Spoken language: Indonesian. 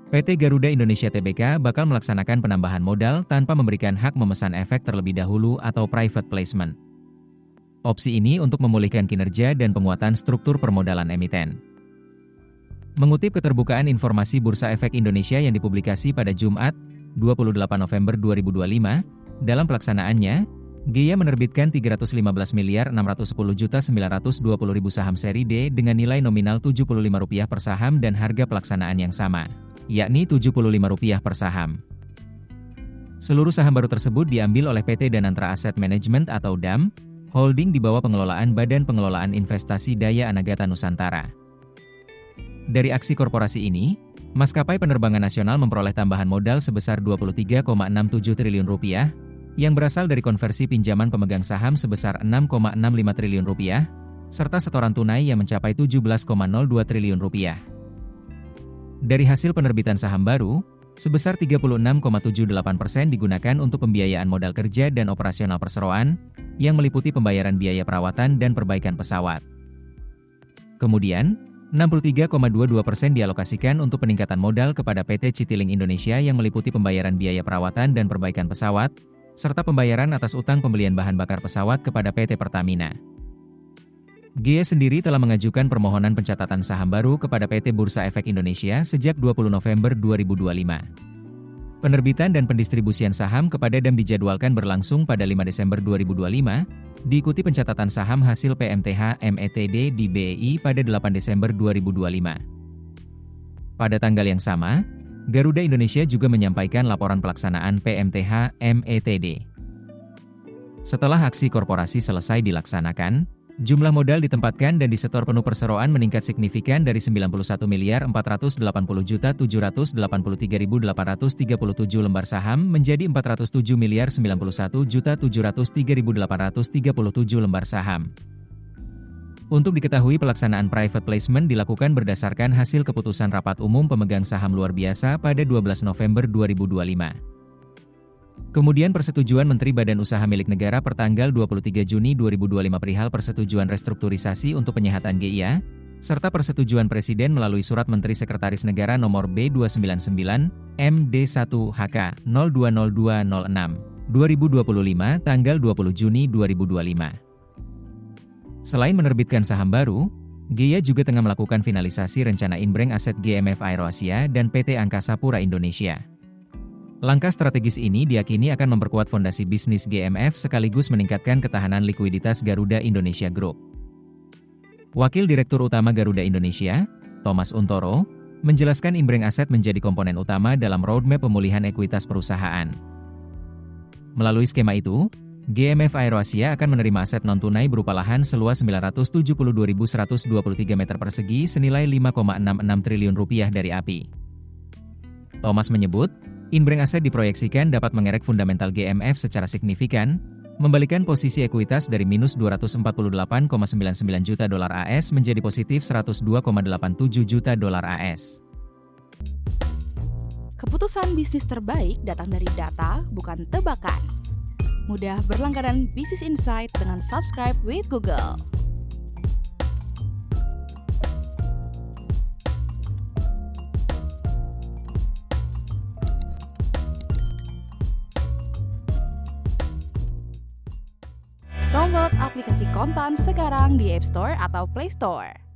PT Garuda Indonesia Tbk bakal melaksanakan penambahan modal tanpa memberikan hak memesan efek terlebih dahulu atau private placement. Opsi ini untuk memulihkan kinerja dan penguatan struktur permodalan emiten. Mengutip keterbukaan informasi Bursa Efek Indonesia yang dipublikasi pada Jumat, 28 November 2025, dalam pelaksanaannya, GIA menerbitkan 315.610.920.000 saham seri D dengan nilai nominal Rp75 per saham dan harga pelaksanaan yang sama, yakni Rp75 per saham. Seluruh saham baru tersebut diambil oleh PT Danantra Asset Management atau DAM, holding di bawah pengelolaan Badan Pengelolaan Investasi Daya Anagata Nusantara. Dari aksi korporasi ini, maskapai penerbangan nasional memperoleh tambahan modal sebesar Rp23,67 triliun, yang berasal dari konversi pinjaman pemegang saham sebesar Rp6,65 triliun, serta setoran tunai yang mencapai Rp17,02 triliun. Dari hasil penerbitan saham baru, sebesar 36,78% digunakan untuk pembiayaan modal kerja dan operasional perseroan, yang meliputi pembayaran biaya perawatan dan perbaikan pesawat. Kemudian, 63,22% dialokasikan untuk peningkatan modal kepada PT Citylink Indonesia yang meliputi pembayaran biaya perawatan dan perbaikan pesawat, serta pembayaran atas utang pembelian bahan bakar pesawat kepada PT Pertamina. GIA sendiri telah mengajukan permohonan pencatatan saham baru kepada PT Bursa Efek Indonesia sejak 20 November 2025. Penerbitan dan pendistribusian saham kepada DAM dijadwalkan berlangsung pada 5 Desember 2025, diikuti pencatatan saham hasil PMTH METD di BEI pada 8 Desember 2025. Pada tanggal yang sama, Garuda Indonesia juga menyampaikan laporan pelaksanaan PMTH METD. Setelah aksi korporasi selesai dilaksanakan, jumlah modal ditempatkan dan disetor penuh perseroan meningkat signifikan dari Rp91.480.783.837 lembar saham menjadi Rp407.091.703.837 lembar saham. Untuk diketahui, pelaksanaan private placement dilakukan berdasarkan hasil keputusan Rapat Umum Pemegang Saham Luar Biasa pada 12 November 2025. Kemudian persetujuan Menteri Badan Usaha Milik Negara pertanggal 23 Juni 2025 perihal persetujuan restrukturisasi untuk penyehatan GIA, serta persetujuan Presiden melalui Surat Menteri Sekretaris Negara Nomor B299, MD1HK 020206, 2025 tanggal 20 Juni 2025. Selain menerbitkan saham baru, GIA juga tengah melakukan finalisasi rencana inbreng aset GMF AeroAsia dan PT Angkasa Pura Indonesia. Langkah strategis ini diyakini akan memperkuat fondasi bisnis GMF sekaligus meningkatkan ketahanan likuiditas Garuda Indonesia Group. Wakil Direktur Utama Garuda Indonesia, Thomas Untoro, menjelaskan inbreng aset menjadi komponen utama dalam roadmap pemulihan ekuitas perusahaan. Melalui skema itu, GMF AeroAsia akan menerima aset non-tunai berupa lahan seluas 972.123 meter persegi senilai Rp5,66 triliun dari API. Thomas menyebut, inbreng aset diproyeksikan dapat mengerek fundamental GMF secara signifikan, membalikan posisi ekuitas dari minus $248,99 juta AS menjadi positif $102,87 juta AS. Keputusan bisnis terbaik datang dari data, bukan tebakan. Mudah berlangganan Business Insight dengan subscribe with Google. Download aplikasi Kontan sekarang di App Store atau Play Store.